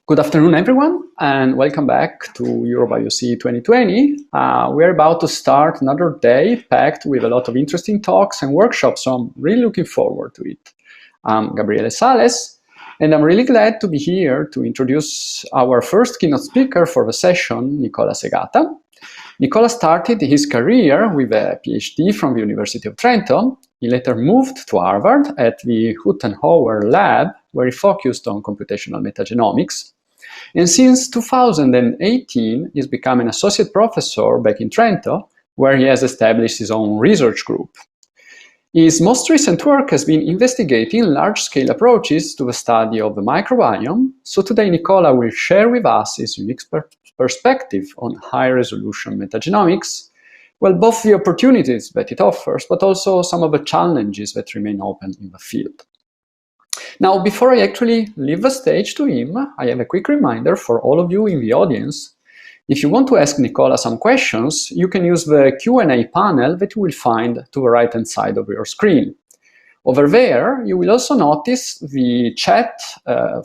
Good afternoon, everyone, and welcome back to EuroBioC 2020. We're about to start another day packed with a lot of interesting talks and workshops, so I'm really looking forward to it. I'm Gabriele Sales, and I'm really glad to be here to introduce our first keynote speaker for the session, Nicola Segata. Nicola started his career with a PhD from the University of Trento. He later moved to Harvard at the Huttenhauer lab, where he focused on computational metagenomics. And since 2018, he's become an associate professor back in Trento, where he has established his own research group. His most recent work has been investigating large-scale approaches to the study of the microbiome. So today, Nicola will share with us his unique perspective on high-resolution metagenomics, well, both the opportunities that it offers, but also some of the challenges that remain open in the field. Now, before I actually leave the stage to him, I have a quick reminder for all of you in the audience. If you want to ask Nicola some questions, you can use the Q&A panel that you will find to the right-hand side of your screen. Over there, you will also notice the chat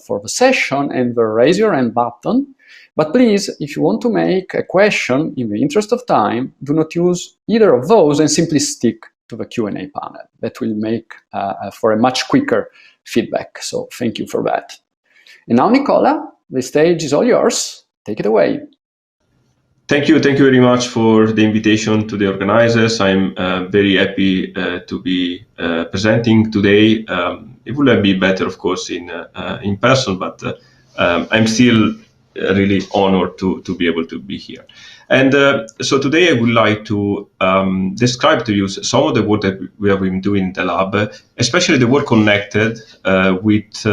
for the session and the raise your hand button. But please, if you want to make a question in the interest of time, do not use either of those and simply stick to the Q&A panel. That will make for a much quicker feedback. So thank you for that. And now, Nicola, the stage is all yours. Take it away. Thank you very much for the invitation to the organizers. I'm very happy to be presenting today. It would be better, of course, in person, but I'm still really honored to be able to be here. And so today I would like to describe to you some of the work that we have been doing in the lab, especially the work connected with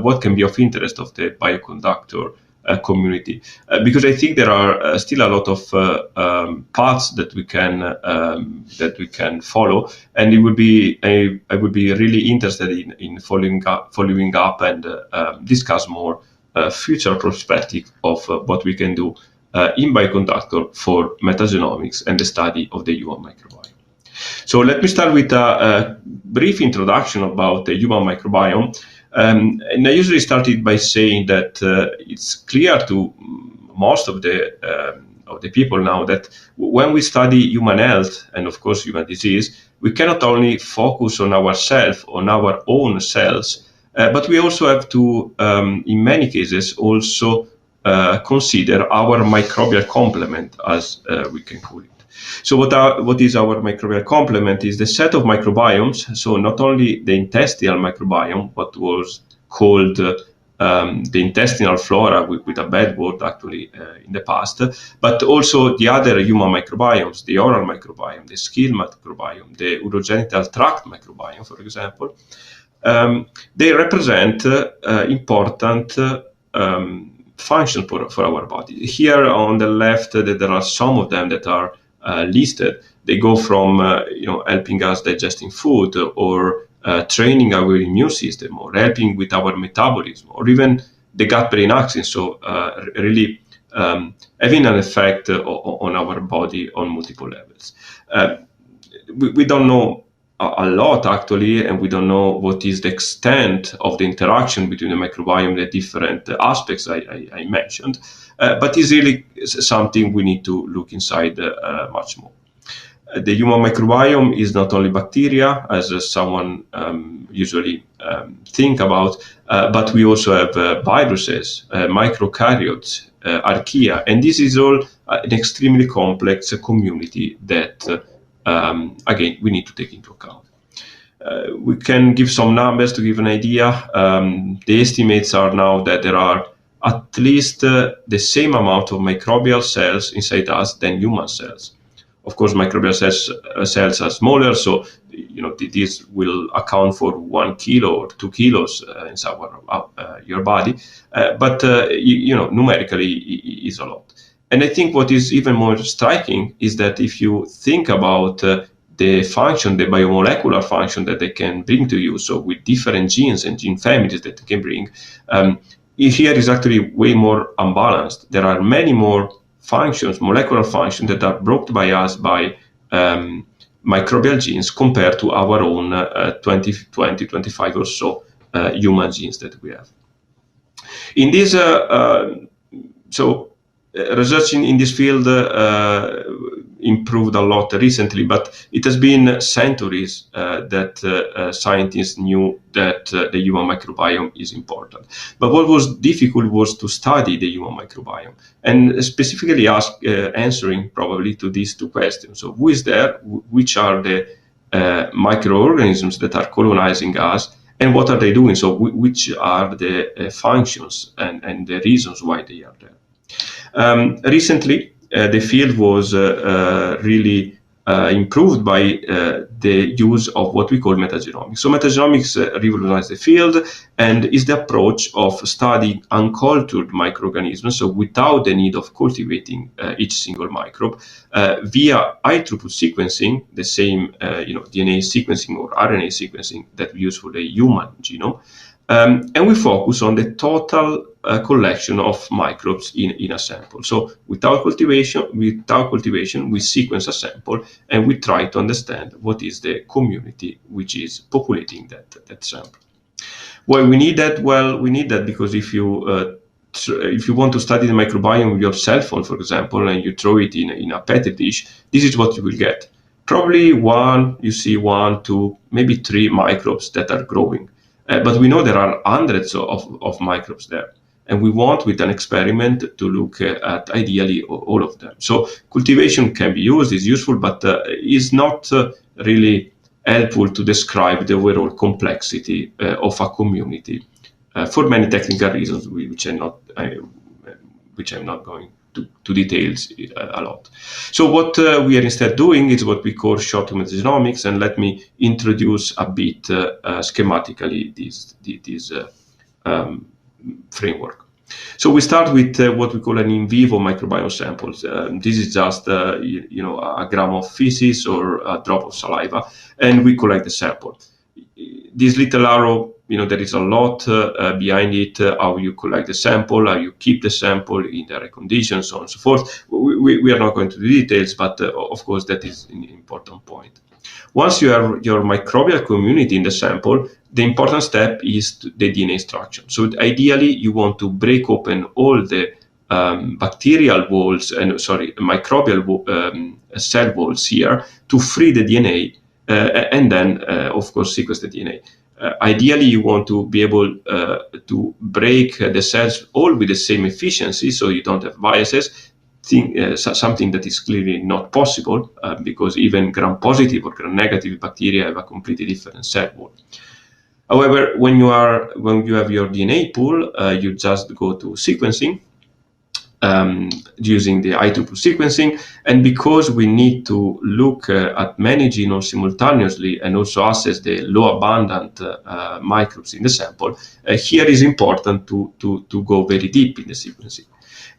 what can be of interest of the bioconductor community, because I think there are still a lot of paths that we can follow, and it would be I would be really interested in following up and discuss more future perspective of what we can do in bioconductor for metagenomics and the study of the human microbiome. So let me start with a brief introduction about the human microbiome. And I usually started by saying that it's clear to most of the people now that when we study human health and of course human disease, we cannot only focus on ourselves, on our own cells, but we also have to, in many cases, also consider our microbial complement, as we can call it. So what is our microbial complement is the set of microbiomes, so not only the intestinal microbiome, what was called the intestinal flora with a bad word actually in the past, but also the other human microbiomes, the oral microbiome, the skin microbiome, the urogenital tract microbiome, for example. They represent important function for our body. Here on the left, there are some of them that are listed. They go from helping us digesting food, or training our immune system, or helping with our metabolism, or even the gut-brain axis. So really having an effect on our body on multiple levels. We don't know a lot actually, and we don't know what is the extent of the interaction between the microbiome and the different aspects I mentioned, but it's really something we need to look inside much more. The human microbiome is not only bacteria, as someone usually think about, but we also have viruses, microkaryotes, archaea, and this is all an extremely complex community that again, we need to take into account. We can give some numbers to give an idea. The estimates are now that there are at least the same amount of microbial cells inside us than human cells. Of course, microbial cells are smaller, so this will account for 1 kilo or 2 kilos inside your body. But numerically, is a lot. And I think what is even more striking is that if you think about the function, the biomolecular function that they can bring to you, so with different genes and gene families that they can bring, here is actually way more unbalanced. There are many more functions, molecular functions, that are brought by us by microbial genes compared to our own 25 or so human genes that we have. In this, research in this field improved a lot recently, but it has been centuries that scientists knew that the human microbiome is important. But what was difficult was to study the human microbiome, and specifically answering probably to these two questions. So who is there? Which are the microorganisms that are colonizing us? And what are they doing? So which are the functions and the reasons why they are there? Recently, the field was really improved by the use of what we call metagenomics. So metagenomics revolutionized the field and is the approach of studying uncultured microorganisms, so without the need of cultivating each single microbe, via high-throughput sequencing, the same DNA sequencing or RNA sequencing that we use for the human genome. And we focus on the total collection of microbes in a sample. So without cultivation, we sequence a sample and we try to understand what is the community which is populating that sample. Why we need that? Well, we need that because if you want to study the microbiome with your cell phone, for example, and you throw it in a petri dish, this is what you will get. Probably you see one, two, maybe three microbes that are growing. But we know there are hundreds of microbes there. And we want, with an experiment, to look at ideally all of them. So cultivation can be used, is useful, but is not really helpful to describe the overall complexity of a community for many technical reasons, which I'm not going to details a lot. So what we are instead doing is what we call short-term metagenomics, and let me introduce a bit schematically this framework. So we start with what we call an in vivo microbiome samples. This is just a gram of feces or a drop of saliva, and we collect the sample. This little arrow, there is a lot behind it, how you collect the sample, how you keep the sample in the right conditions, so on and so forth. We are not going to the details, but of course that is an important point. Once you have your microbial community in the sample, the important step is the DNA structure. So ideally, you want to break open all the bacterial walls microbial cell walls here to free the DNA, and then, of course, sequence the DNA. Ideally, you want to be able to break the cells all with the same efficiency, so you don't have biases. Something that is clearly not possible because even gram-positive or gram-negative bacteria have a completely different cell wall. However, when you have your DNA pool, you just go to sequencing using the high-throughput sequencing, and because we need to look at many genomes simultaneously and also assess the low-abundant microbes in the sample, here is important to go very deep in the sequencing.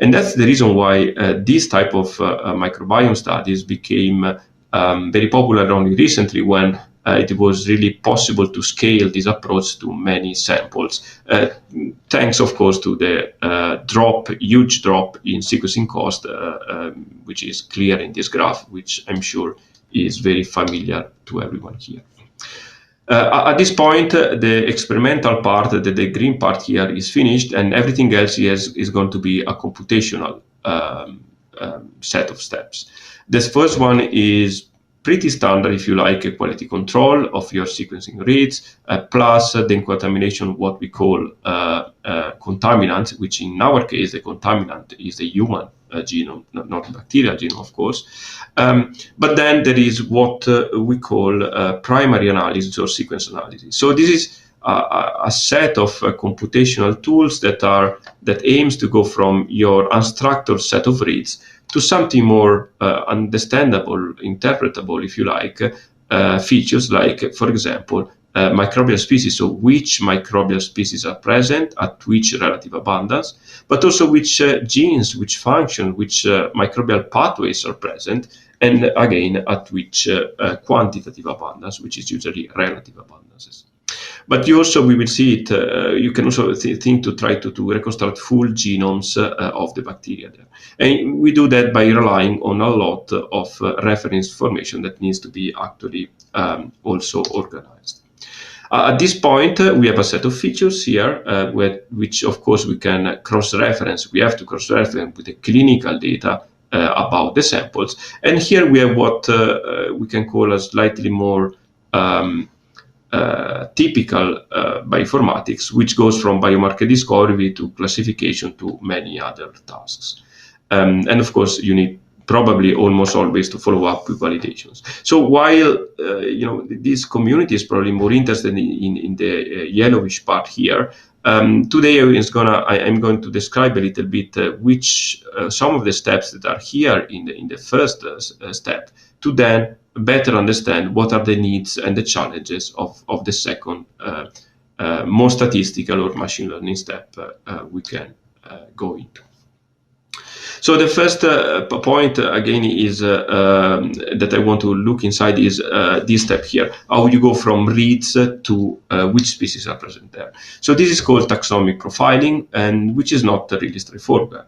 And that's the reason why this type of microbiome studies became very popular only recently, when it was really possible to scale this approach to many samples, thanks, of course, to the huge drop in sequencing cost, which is clear in this graph, which I'm sure is very familiar to everyone here. At this point, the experimental part, the green part here, is finished, and everything else is going to be a computational set of steps. This first one is pretty standard, if you like, a quality control of your sequencing reads, plus the contamination of what we call contaminants, which in our case, the contaminant is the human genome, not bacterial genome, of course. But then there is what we call primary analysis or sequence analysis. So this is a set of computational tools that aims to go from your unstructured set of reads to something more understandable, interpretable, if you like, features like, for example, microbial species, so which microbial species are present at which relative abundance, but also which genes, which function, which microbial pathways are present, and again, at which quantitative abundance, which is usually relative abundances. But we will see it, you can also think to try to reconstruct full genomes of the bacteria there. And we do that by relying on a lot of reference information that needs to be actually also organized. At this point, we have a set of features here, which of course we can cross-reference. We have to cross-reference with the clinical data about the samples. And here we have what we can call a slightly more typical bioinformatics, which goes from biomarker discovery to classification to many other tasks. And of course, you need probably almost always to follow up with validations. So while this community is probably more interested in the yellowish part here, today I'm going to describe a little bit which some of the steps that are here in the first step, to then better understand what are the needs and the challenges of the second more statistical or machine learning step we can go into. So the first point, again, is that I want to look inside is this step here, how you go from reads to which species are present there. So this is called taxonomic profiling, and which is not really straightforward.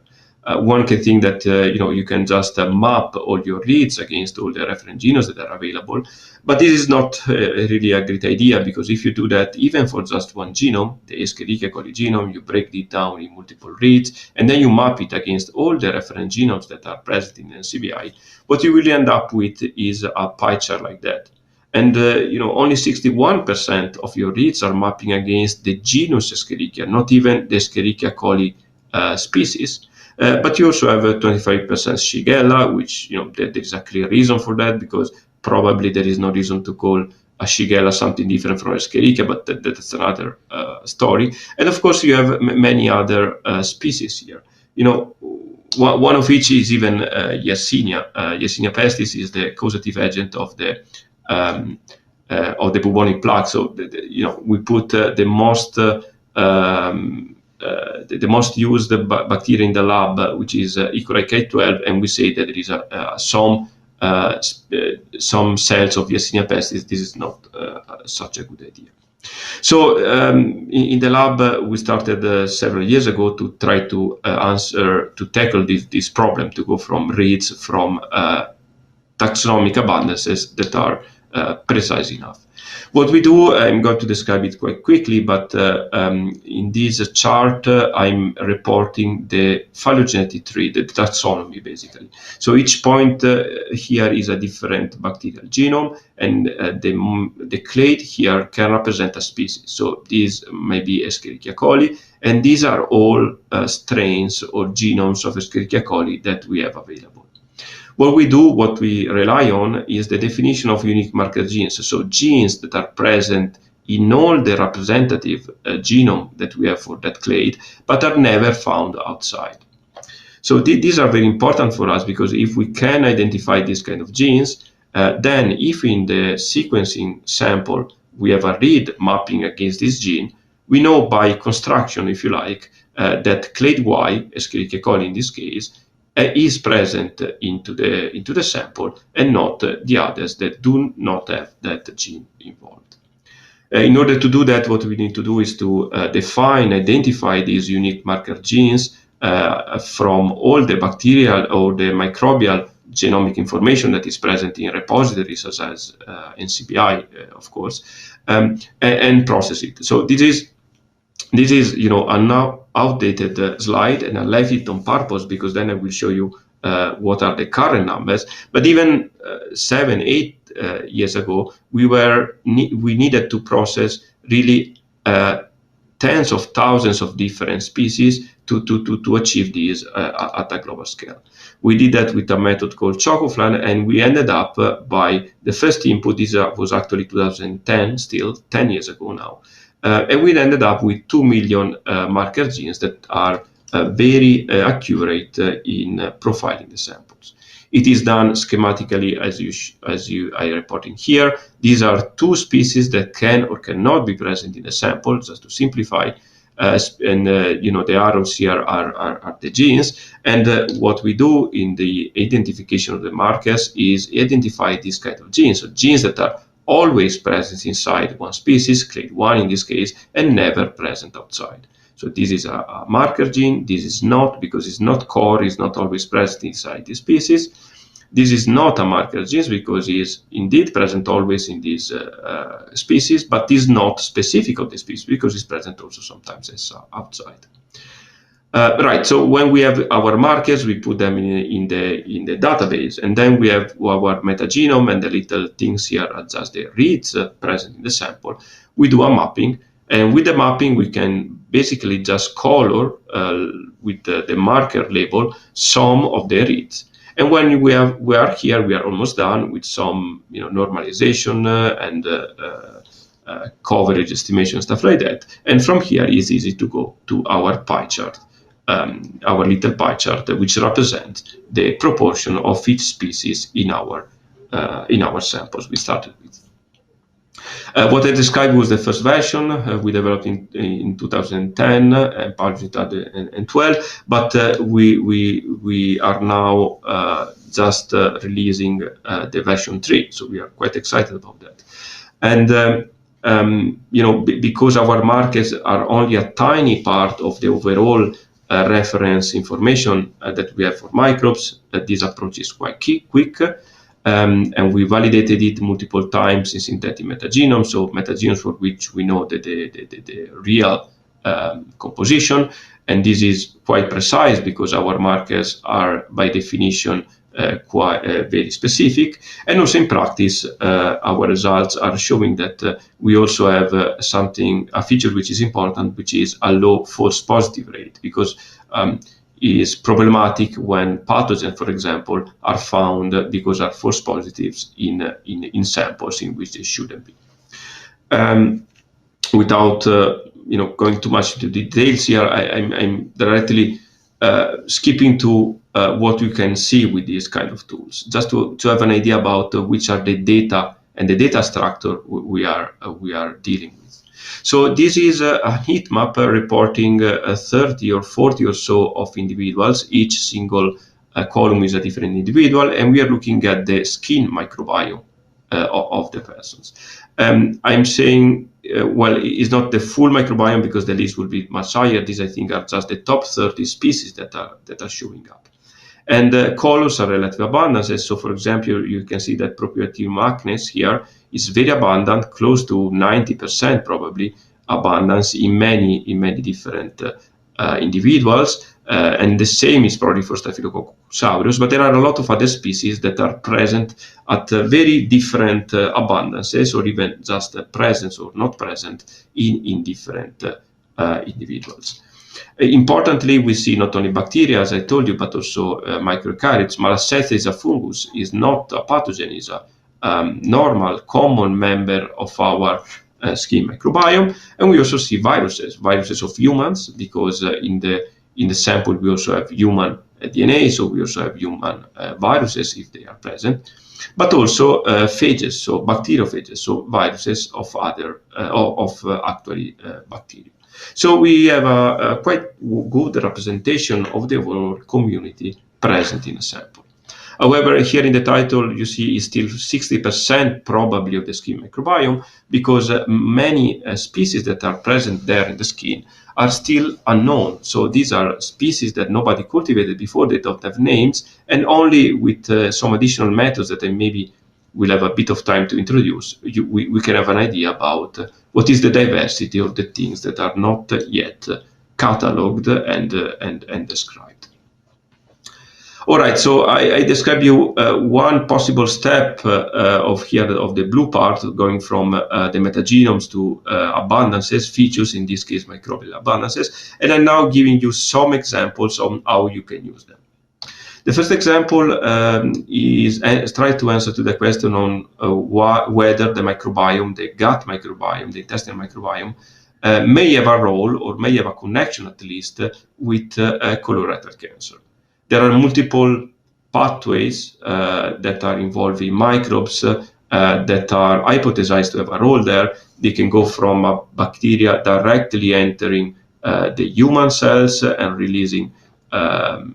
One can think that you can just map all your reads against all the reference genomes that are available, but this is not really a great idea, because if you do that even for just one genome, the Escherichia coli genome, you break it down in multiple reads, and then you map it against all the reference genomes that are present in NCBI, what you will end up with is a pie chart like that. And only 61% of your reads are mapping against the genus Escherichia, not even the Escherichia coli species. But you also have a 25% Shigella, which there is a clear reason for that, because probably there is no reason to call a Shigella something different from Escherichia, but that's another story. And of course, you have many other species here. One of which is even Yersinia. Yersinia pestis is the causative agent of the bubonic plague. So we put the most used bacteria in the lab, which is E. coli K12, and we say that there is some cells of Yersinia pestis. This is not such a good idea. So in the lab, we started several years ago to try to tackle this problem, to go from reads from taxonomic abundances that are precise enough. What we do, I'm going to describe it quite quickly, but in this chart, I'm reporting the phylogenetic tree, the taxonomy, basically. So each point here is a different bacterial genome, and the clade here can represent a species. So these may be Escherichia coli, and these are all strains or genomes of Escherichia coli that we have available. What we rely on is the definition of unique marker genes. So genes that are present in all the representative genome that we have for that clade, but are never found outside. So these are very important for us, because if we can identify these kind of genes, then if in the sequencing sample we have a read mapping against this gene, we know by construction, if you like, that clade Y, Escherichia coli in this case, is present into the sample, and not the others that do not have that gene involved. In order to do that, what we need to do is to identify these unique marker genes from all the bacterial or the microbial genomic information that is present in repositories such as NCBI, of course, and process it. So this is a now outdated slide, and I left it on purpose because then I will show you what are the current numbers. But even 7-8 years ago, we needed to process really tens of thousands of different species to achieve these at a global scale. We did that with a method called Chocoflan, and we ended up by the first input. This was actually 2010, still 10 years ago now. And we ended up with 2 million marker genes that are very accurate in profiling the samples. It is done schematically as I reporting here. These are two species that can or cannot be present in the sample, just to simplify. The arrows here are the genes. And what we do in the identification of the markers is identify these kind of genes. So genes that are always present inside one species, clade 1 in this case, and never present outside. So this is a marker gene. This is not, because it's not core, it's not always present inside the species. This is not a marker gene because it is indeed present always in these species, but is not specific of the species because it's present also sometimes as outside. Right. So when we have our markers, we put them in the database, and then we have our metagenome, and the little things here are just the reads present in the sample. We do a mapping, and with the mapping, we can basically just color with the marker label some of the reads. And when we are here, we are almost done with some normalization and coverage estimation, stuff like that. And from here, it's easy to go to our pie chart. Our little pie chart, which represents the proportion of each species in our samples we started with. What I described was the first version we developed in 2010 and published in 2012, but we are now just releasing the version 3, so we are quite excited about that. And because our markers are only a tiny part of the overall reference information that we have for microbes, this approach is quite quick, and we validated it multiple times in synthetic metagenomes, so metagenomes for which we know the real composition, and this is quite precise because our markers are by definition quite very specific. And also in practice, our results are showing that we also have a feature which is important, which is a low false positive rate, because is problematic when pathogens, for example, are found because are false positives in samples in which they shouldn't be. Without going too much into details here, I'm directly skipping to what you can see with these kind of tools, just to have an idea about which are the data and the data structure we are dealing with. So this is a heat map reporting 30 or 40 or so of individuals. Each single column is a different individual, and we are looking at the skin microbiome of the persons. I'm saying, well, it's not the full microbiome because the list will be much higher. These, I think, are just the top 30 species that are showing up. And colors are relative abundances. So, for example, you can see that Propionatium acnes here is very abundant, close to 90% probably abundance in many different individuals. And the same is probably for Staphylococcus aureus, but there are a lot of other species that are present at very different abundances, or even just presence or not present in different individuals. Importantly, we see not only bacteria, as I told you, but also microcaryotes. Malassezia is a fungus, is not a pathogen, is a normal, common member of our skin microbiome. And we also see viruses of humans, because in the sample we also have human DNA, so we also have human viruses if they are present, but also phages, so bacteriophages, so viruses of other actually bacteria. So we have a quite good representation of the overall community present in a sample. However, here in the title, you see is still 60% probably of the skin microbiome, because many species that are present there in the skin are still unknown. So these are species that nobody cultivated before, they don't have names, and only with some additional methods that I maybe will have a bit of time to introduce, we can have an idea about what is the diversity of the things that are not yet cataloged and described. All right, so I describe you one possible step of the blue part, going from the metagenomes to abundances, features, in this case microbial abundances, and I'm now giving you some examples on how you can use them. The first example is try to answer to the question on whether the microbiome, the gut microbiome, the intestinal microbiome, may have a role or may have a connection at least with colorectal cancer. There are multiple pathways that are involving microbes that are hypothesized to have a role there. They can go from a bacteria directly entering the human cells and releasing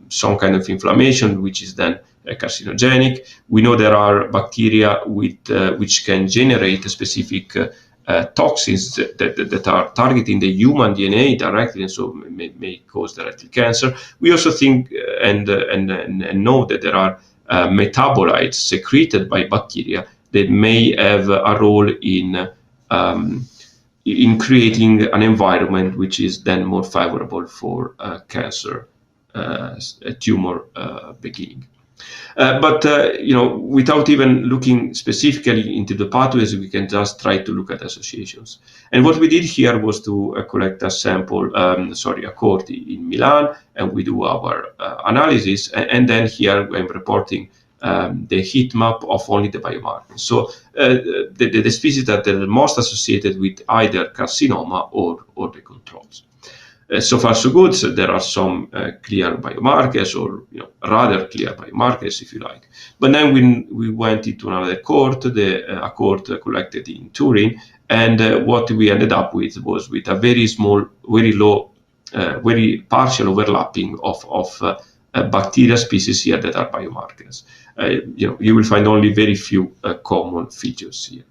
some kind of inflammation, which is then carcinogenic. We know there are bacteria which can generate specific toxins that are targeting the human DNA directly, and so may cause directly cancer. We also think and know that there are metabolites secreted by bacteria that may have a role in creating an environment which is then more favorable for cancer tumor beginning. But without even looking specifically into the pathways, we can just try to look at associations. And what we did here was to collect a sample, a cohort in Milan, and we do our analysis. And then here I'm reporting the heat map of only the biomarkers. So the species that are the most associated with either carcinoma or the controls. So far, so good. So there are some clear biomarkers, or rather clear biomarkers, if you like. But then we went into another cohort, a cohort collected in Turin, and what we ended up with was with a very small, very low, very partial overlapping of bacteria species here that are biomarkers. You will find only very few common features here.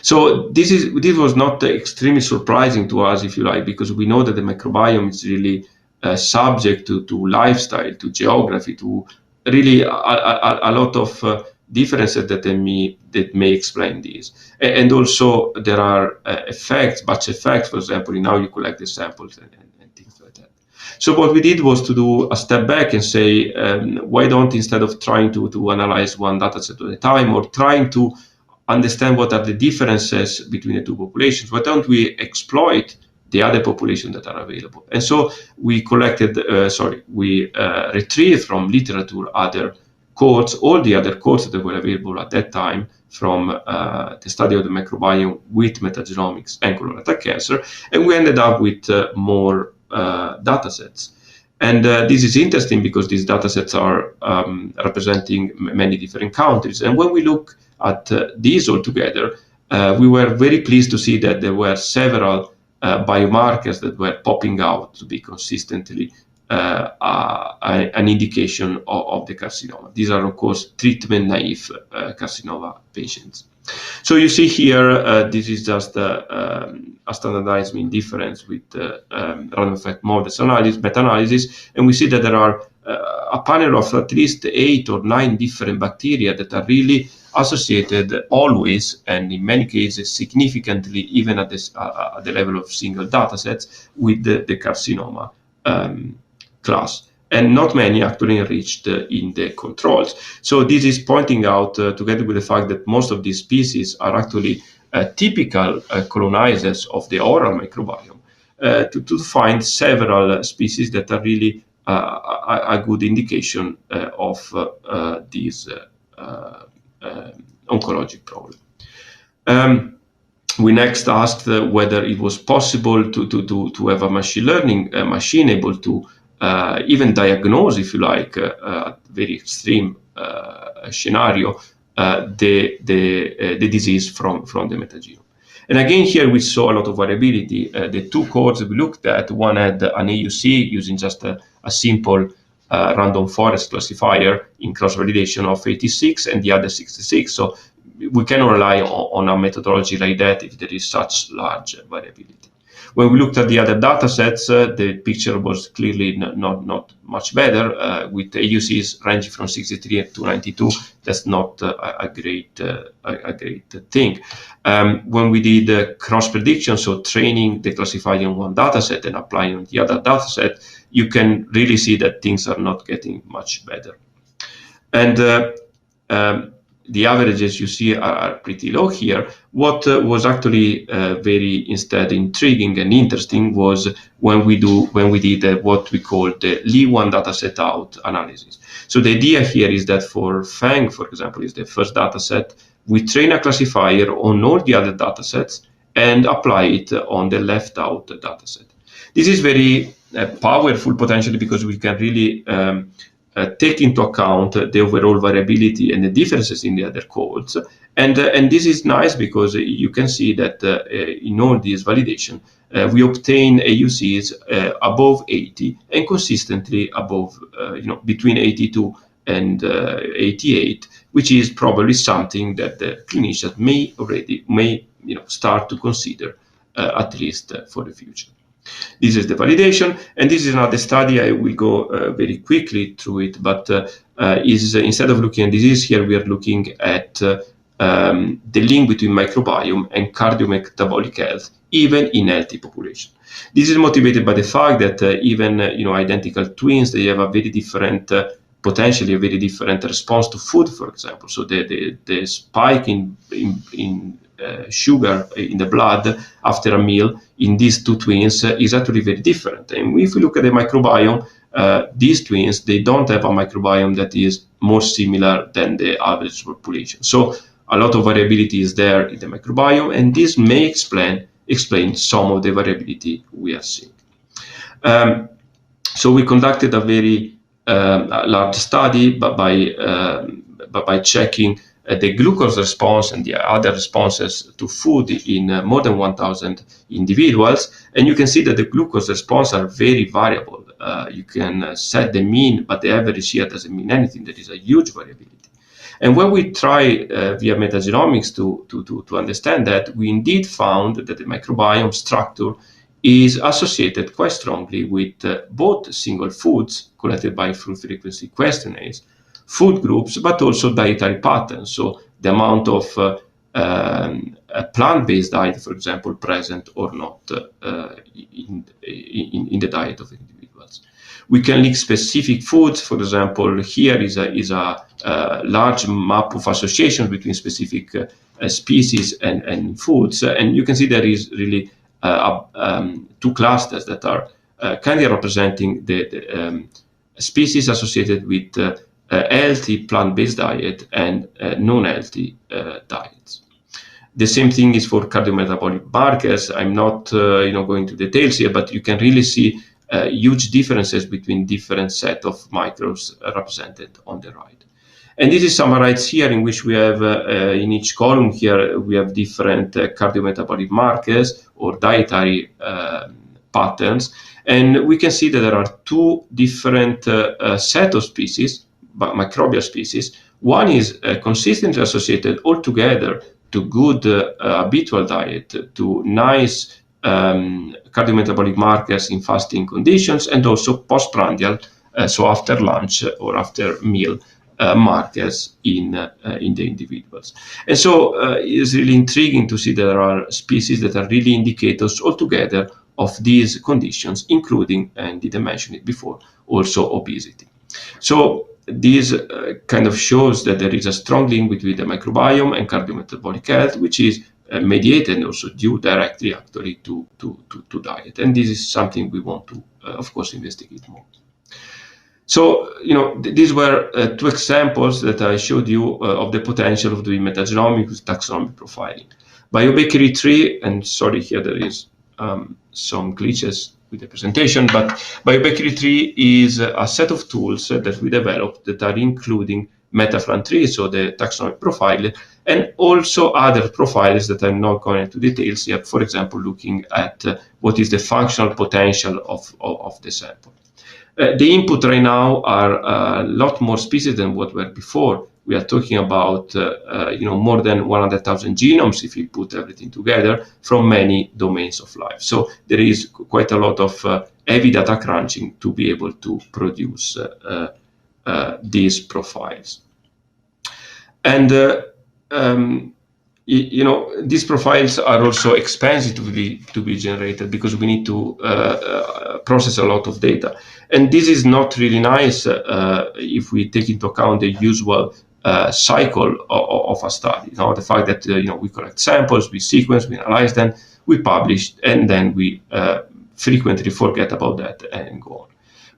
So this was not extremely surprising to us, if you like, because we know that the microbiome is really subject to lifestyle, to geography, to really a lot of differences that may explain this. And also there are batch effects, for example, in how you collect the samples and things like that. So what we did was to do a step back and say, why don't, instead of trying to analyze one data set at a time, or trying to understand what are the differences between the two populations, why don't we exploit the other populations that are available? And so we retrieved from literature other cohorts, all the other cohorts that were available at that time from the study of the microbiome with metagenomics and colorectal cancer, and we ended up with more data sets. And this is interesting because these data sets are representing many different countries. And when we look at these all together, we were very pleased to see that there were several biomarkers that were popping out to be consistently an indication of the carcinoma. These are, of course, treatment-naive carcinoma patients. So you see here, this is just a standardized mean difference with random effect models meta-analysis, and we see that there are a panel of at least 8 or 9 different bacteria that are really associated always, and in many cases significantly, even at the level of single data sets, with the carcinoma class. And not many actually enriched in the controls. So this is pointing out, together with the fact that most of these species are actually typical colonizers of the oral microbiome, to find several species that are really a good indication of this oncologic problem. We next asked whether it was possible to have a machine learning machine able to even diagnose, if you like, a very extreme scenario, the disease from the metagenome. And again, here we saw a lot of variability. The two cohorts we looked at, one had an AUC using just a simple random forest classifier in cross-validation of 86 and the other 66. So we cannot rely on a methodology like that if there is such large variability. When we looked at the other data sets, the picture was clearly not much better, with AUCs ranging from 63 to 92. That's not a great thing. When we did cross prediction, so training the classifier on one data set and applying on the other data set, you can really see that things are not getting much better. And the averages you see are pretty low here. What was actually very instead intriguing and interesting was when we did what we call the Li1 dataset out analysis. So the idea here is that for FANG, for example, is the first dataset, we train a classifier on all the other datasets and apply it on the left out dataset. This is very powerful potentially because we can really take into account the overall variability and the differences in the other codes. And this is nice because you can see that in all these validation, we obtain AUCs above 80 and consistently above, between 82 and 88, which is probably something that the clinicians may start to consider, at least for the future. This is the validation, and this is another study. I will go very quickly through it, but instead of looking at disease here, we are looking at the link between microbiome and cardiometabolic health, even in healthy population. This is motivated by the fact that even identical twins, they have a very different, potentially a very different response to food, for example. So the spike in sugar in the blood after a meal in these two twins is actually very different. And if we look at the microbiome, these twins, they don't have a microbiome that is more similar than the average population. So a lot of variability is there in the microbiome, and this may explain some of the variability we are seeing. So we conducted a very large study by checking the glucose response and the other responses to food in more than 1,000 individuals. And you can see that the glucose response are very variable. You can set the mean, but the average here doesn't mean anything. There is a huge variability. And when we try via metagenomics to understand that, we indeed found that the microbiome structure is associated quite strongly with both single foods collected by food frequency questionnaires, food groups, but also dietary patterns. So the amount of a plant-based diet, for example, present or not in the diet of individuals. We can link specific foods. For example, here is a large map of associations between specific species and foods, and you can see there is really two clusters that are kind of representing the species associated with healthy plant-based diet and non-healthy diets. The same thing is for cardiometabolic markers. I'm not going to details here, but you can really see huge differences between different set of microbes represented on the right. And this is summarized here, in which we have in each column here, we have different cardiometabolic markers or dietary patterns. And we can see that there are two different set of species, microbial species. One is consistently associated altogether to good habitual diet, to nice cardiometabolic markers in fasting conditions, and also postprandial, so after lunch or after meal markers in the individuals. And so it's really intriguing to see that there are species that are really indicators altogether of these conditions, including, and didn't mention it before, also obesity. So this kind of shows that there is a strong link between the microbiome and cardiometabolic health, which is mediated and also due directly actually to diet. And this is something we want to, of course, investigate more. So, these were two examples that I showed you of the potential of doing metagenomics with taxonomic profiling. BioBakery 3, and sorry, here there is some glitches with the presentation, but BioBakery 3 is a set of tools that we developed that are including MetaFran3, so the taxonomic profile, and also other profiles that I'm not going into details here, for example, looking at what is the functional potential of the sample. The input right now are a lot more species than what were before. We are talking about more than 100,000 genomes if you put everything together from many domains of life. So there is quite a lot of heavy data crunching to be able to produce these profiles. And these profiles are also expensive to be generated because we need to process a lot of data. And this is not really nice if we take into account the usual cycle of a study. The fact that we collect samples, we sequence, we analyze them, we publish, and then we frequently forget about that and go on.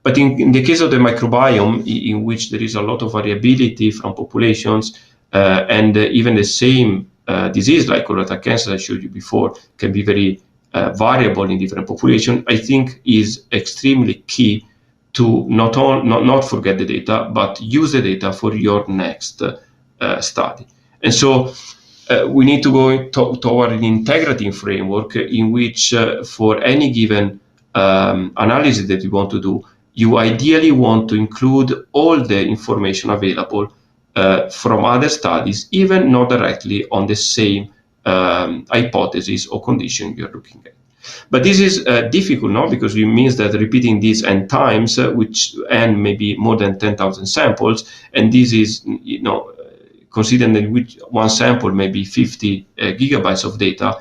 But in the case of the microbiome, in which there is a lot of variability from populations, and even the same disease like colorectal cancer I showed you before can be very variable in different populations, I think is extremely key to not forget the data, but use the data for your next study. And so we need to go toward an integrative framework in which for any given analysis that you want to do, you ideally want to include all the information available from other studies, even not directly on the same hypothesis or condition you're looking at. But this is difficult, no? Because it means that repeating this n times, n maybe more than 10,000 samples, and this is, considering that which one sample may be 50 gigabytes of data.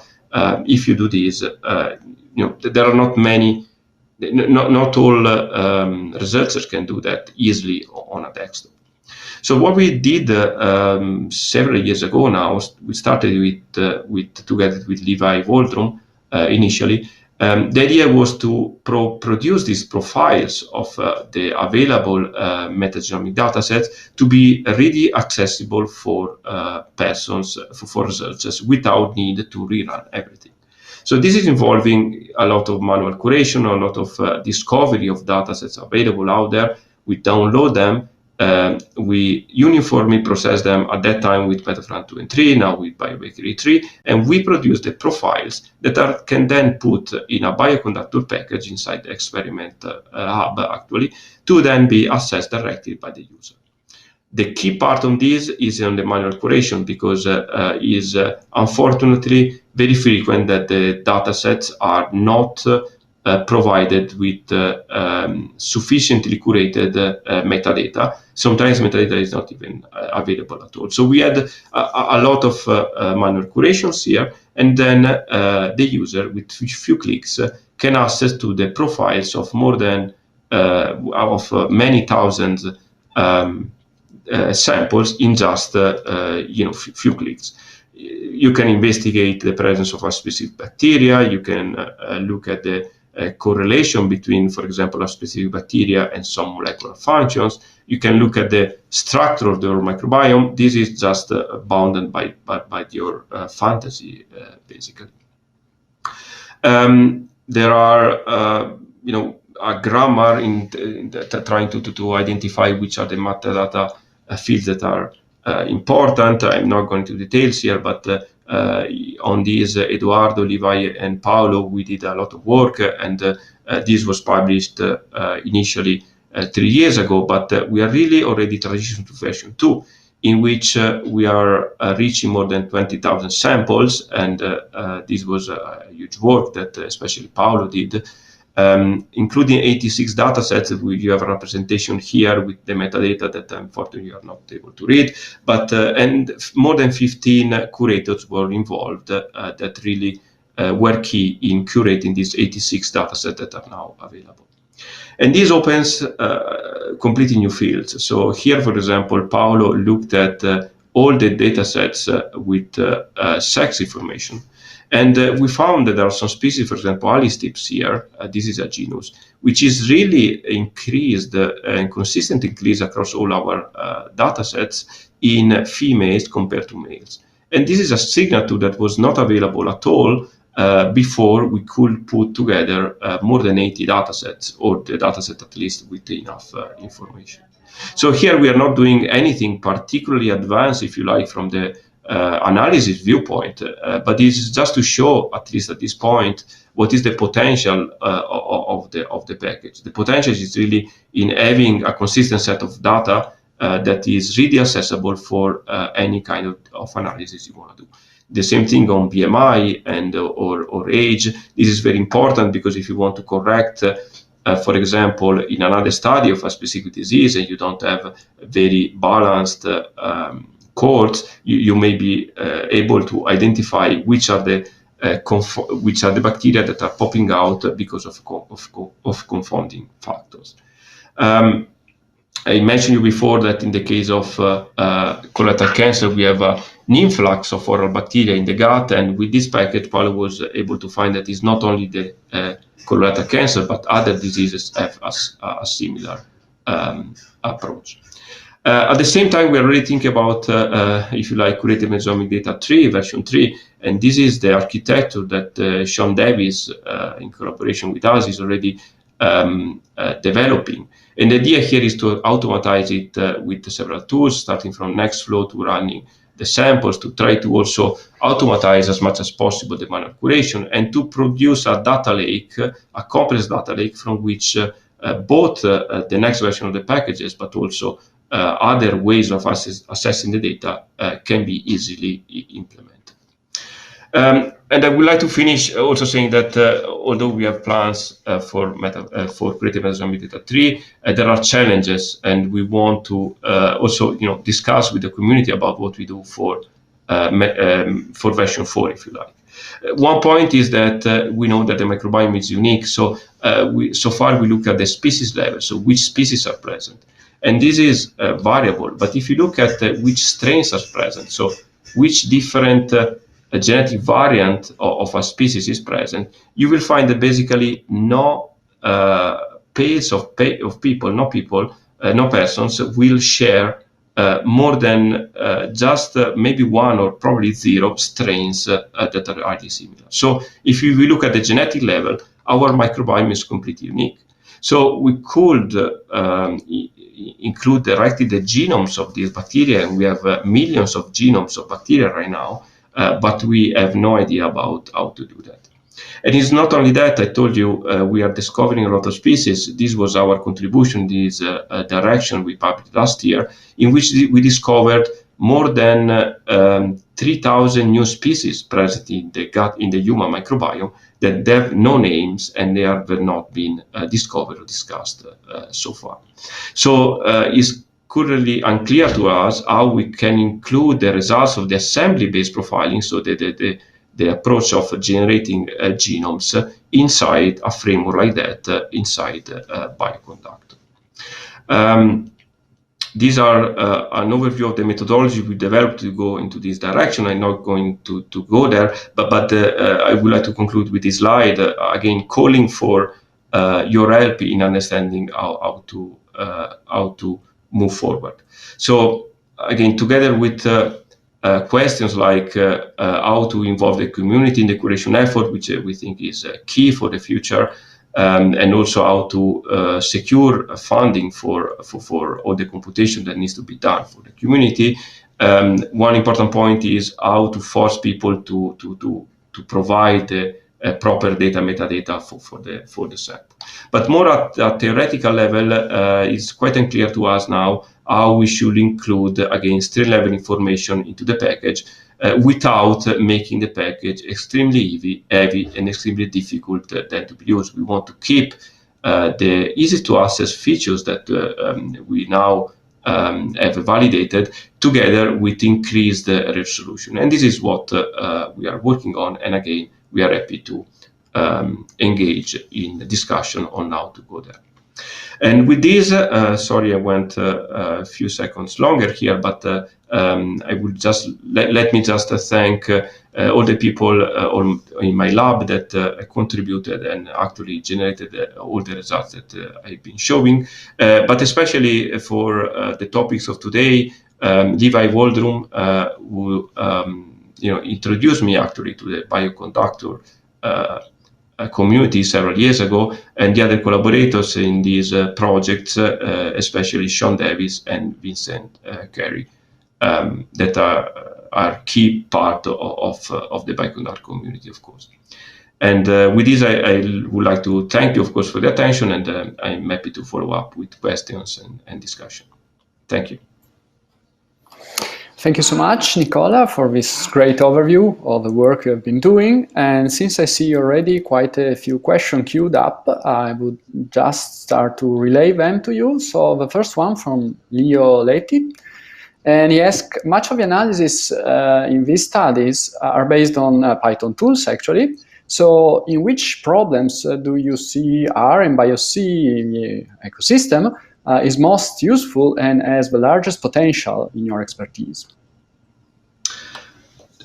If you do this, there are not many. Not all researchers can do that easily on a desktop. So what we did several years ago now, we started together with Levi Waldron initially. The idea was to produce these profiles of the available metagenomic data sets to be really accessible for persons, for researchers, without need to rerun everything. So this is involving a lot of manual curation, a lot of discovery of data sets available out there. We download them. We uniformly process them at that time with Metafran 2 and 3, now with Biobakery 3, and we produce the profiles that can then put in a bioconductor package inside the experiment hub, actually, to then be assessed directly by the user. The key part of this is on the manual curation, because it is unfortunately very frequent that the data sets are not provided with sufficiently curated metadata. Sometimes metadata is not even available at all. So we had a lot of manual curations here, and then the user, with few clicks, can access to the profiles of more than many thousands samples in just few clicks. You can investigate the presence of a specific bacteria. You can look at the correlation between, for example, a specific bacteria and some molecular functions. You can look at the structure of your microbiome. This is just bounded by your fantasy, basically. There are, a grammar in trying to identify which are the metadata fields that are important. I'm not going to details here, but on this, Eduardo, Levi, and Paolo, we did a lot of work, and this was published initially 3 years ago, but we are really already transitioned to version 2, in which we are reaching more than 20,000 samples, and this was a huge work that especially Paolo did, including 86 datasets. You have a representation here with the metadata that unfortunately you are not able to read, but and more than 15 curators were involved that really were key in curating these 86 datasets that are now available. And this opens completely new fields. So here, for example, Paolo looked at all the datasets with sex information. And we found that there are some species, for example, Alistips here, this is a genus, which is really increased and consistently increased across all our data sets in females compared to males. And this is a signature that was not available at all before we could put together more than 80 data sets, or the data set at least with enough information. So here we are not doing anything particularly advanced, if you like, from the analysis viewpoint, but this is just to show, at least at this point, what is the potential of the package. The potential is really in having a consistent set of data that is really accessible for any kind of analysis you want to do. The same thing on BMI and or age. This is very important, because if you want to correct, for example, in another study of a specific disease, and you don't have very balanced cohorts, you may be able to identify which are the bacteria that are popping out because of confounding factors. I mentioned you before that in the case of colorectal cancer, we have an influx of oral bacteria in the gut, and with this package, Paolo was able to find that it's not only the colorectal cancer, but other diseases have a similar approach. At the same time, we are already thinking about, if you like, curated metagenomic data 3, version 3, and this is the architecture that Sean Davis, in collaboration with us, is already developing. And the idea here is to automatize it with several tools, starting from Nextflow to running the samples, to try to also automatize as much as possible the manual curation, and to produce a data lake, a complex data lake from which both the next version of the packages, but also other ways of assessing the data can be easily implemented. And I would like to finish also saying that although we have plans for creative metagenomic data 3, there are challenges, and we want to also discuss with the community about what we do for version 4, if you like. One point is that we know that the microbiome is unique, so so far we look at the species level, so which species are present, and this is variable. But if you look at which strains are present, so which different a genetic variant of a species is present, you will find that basically no pairs of people, no persons will share more than just maybe one or probably 0 strains that are highly similar. So if we look at the genetic level, our microbiome is completely unique. So we could include directly the genomes of these bacteria, and we have millions of genomes of bacteria right now, but we have no idea about how to do that. And it's not only that, I told you, we are discovering a lot of species. This was our contribution, this direction we published last year, in which we discovered more than 3,000 new species present in the human microbiome that have no names, and they have not been discovered or discussed so far. So it's currently unclear to us how we can include the results of the assembly-based profiling, so the approach of generating genomes inside a framework like that, inside Bioconductor. These are an overview of the methodology we developed to go into this direction. I'm not going to go there, but I would like to conclude with this slide, again, calling for your help in understanding how to move forward. So again, together with questions like how to involve the community in the curation effort, which we think is key for the future, and also how to secure funding for all the computation that needs to be done for the community. One important point is how to force people to provide proper data metadata for the set. But more at a theoretical level, it's quite unclear to us now how we should include, again, strain level information into the package without making the package extremely heavy and extremely difficult then to be used. We want to keep the easy to access features that we now have validated together with increased resolution. And this is what we are working on. And again, we are happy to engage in the discussion on how to go there. And with this, sorry, I went a few seconds longer here, but I would just let me just thank all the people in my lab that contributed and actually generated all the results that I've been showing, but especially for the topics of today, Levi Waldrum, who introduced me actually to the Bioconductor community several years ago, and the other collaborators in these projects, especially Sean Davis and Vincent Carey, that are key part of the Bioconductor community, of course. And with this, I would like to thank you, of course, for the attention, and I'm happy to follow up with questions and discussion. Thank you. Thank you so much, Nicola, for this great overview of the work you have been doing. And since I see already quite a few questions queued up, I would just start to relay them to you. So the first one from Leo Leti. And he asked, much of the analysis in these studies are based on Python tools, actually. So in which problems do you see R and BioC in the ecosystem is most useful and has the largest potential in your expertise?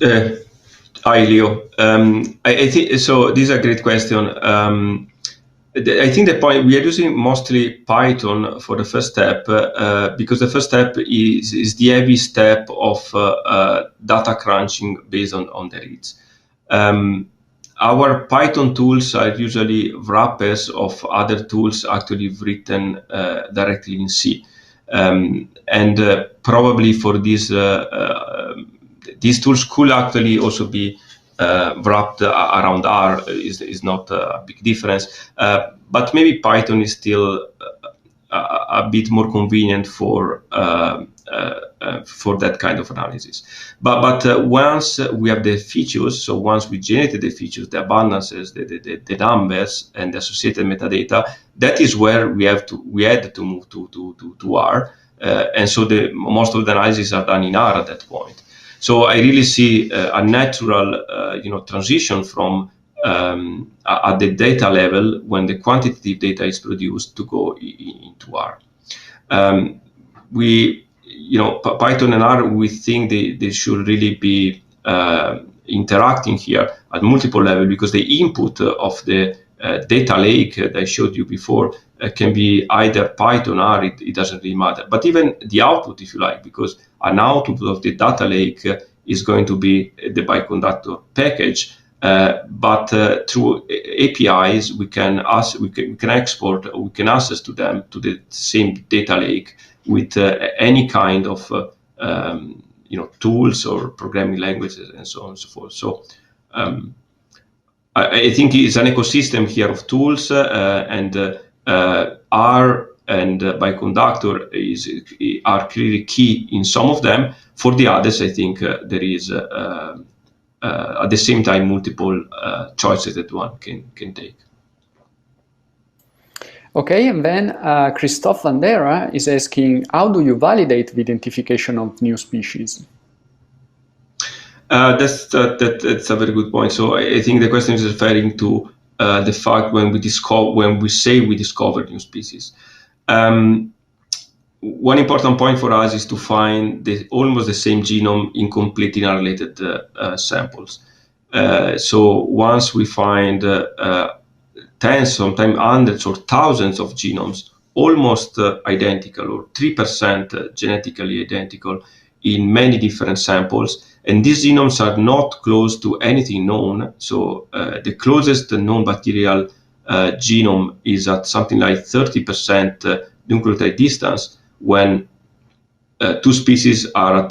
Hi, Leo. I think so. This is a great question. I think the point, we are using mostly Python for the first step because the first step is the heavy step of data crunching based on the reads. Our Python tools are usually wrappers of other tools actually written directly in C. And probably for these tools could actually also be wrapped around R, is not a big difference. But maybe Python is still a bit more convenient for for that kind of analysis. But once we have the features, so once we generated the features, the abundances, the numbers, and the associated metadata, that is where we had to move to R. And so most of the analyses are done in R at that point. So I really see a natural, transition from at the data level when the quantitative data is produced to go into R. Python and R, we think they should really be interacting here at multiple levels, because the input of the data lake that I showed you before can be either Python or R, it doesn't really matter. But even the output, if you like, because an output of the data lake is going to be the Biconductor package. But through APIs, we can export, we can access to them, to the same data lake with any kind of tools or programming languages and so on and so forth. So I think it's an ecosystem here of tools, and R and Biconductor are clearly key in some of them. For the others, I think there is at the same time multiple choices that one can take. Okay, and then Christophe Vandera is asking, how do you validate the identification of new species? That's a very good point. So I think the question is referring to the fact when we say we discover new species. One important point for us is to find almost the same genome in completely unrelated samples. So once we find tens, sometimes hundreds or thousands of genomes almost identical, or 3% genetically identical in many different samples, and these genomes are not close to anything known. So the closest known bacterial genome is at something like 30% nucleotide distance, when two species are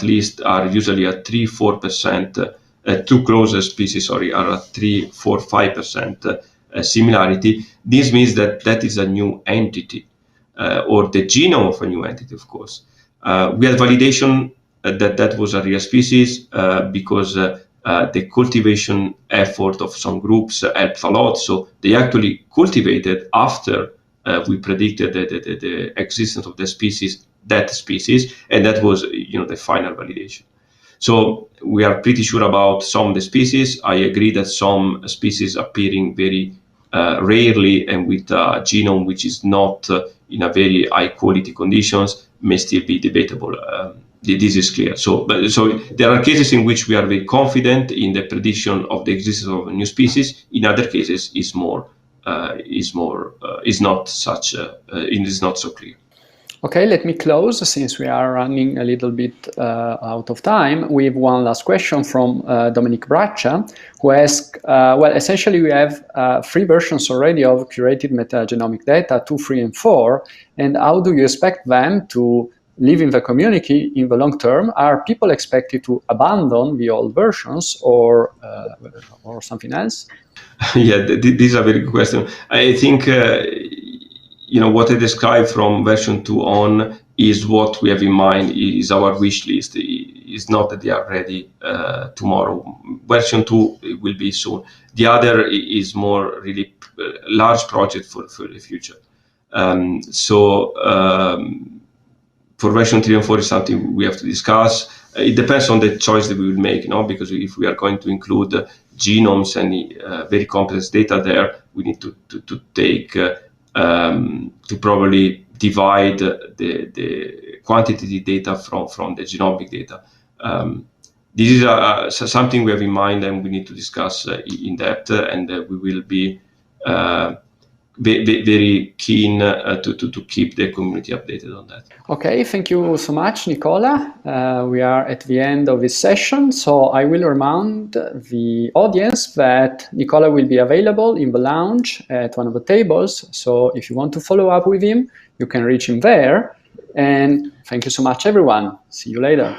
usually at 3-4%. Two closest species, are at 3-4-5% similarity. This means that is a new entity, or the genome of a new entity, of course. We had validation that was a real species because the cultivation effort of some groups helped a lot. So they actually cultivated after we predicted the existence of that species, and that was the final validation. So we are pretty sure about some of the species. I agree that some species appearing very rarely and with a genome which is not in a very high quality conditions may still be debatable. This is clear. So there are cases in which we are very confident in the prediction of the existence of a new species. In other cases, is not so clear. Okay, let me close, since we are running a little bit out of time, with one last question from Dominic Braccia, who asks, well, essentially we have 3 versions already of curated metagenomic data, 2, 3, and 4, and how do you expect them to live in the community in the long term? Are people expected to abandon the old versions or something else? Yeah, this is a very good question. I think what I described from version 2 on is what we have in mind, is our wish list. It's not that they are ready tomorrow. Version 2 will be soon. The other is more really large project for the future. For version 3 and 4 is something we have to discuss. It depends on the choice that we will make, because if we are going to include genomes and very complex data there, we need to take to probably divide the quantitative data from the genomic data. This is something we have in mind and we need to discuss in depth, and we will be very keen to keep the community updated on that. Okay, thank you so much, Nicola. We are at the end of this session, so I will remind the audience that Nicola will be available in the lounge at one of the tables. So if you want to follow up with him, you can reach him there. And thank you so much, everyone. See you later.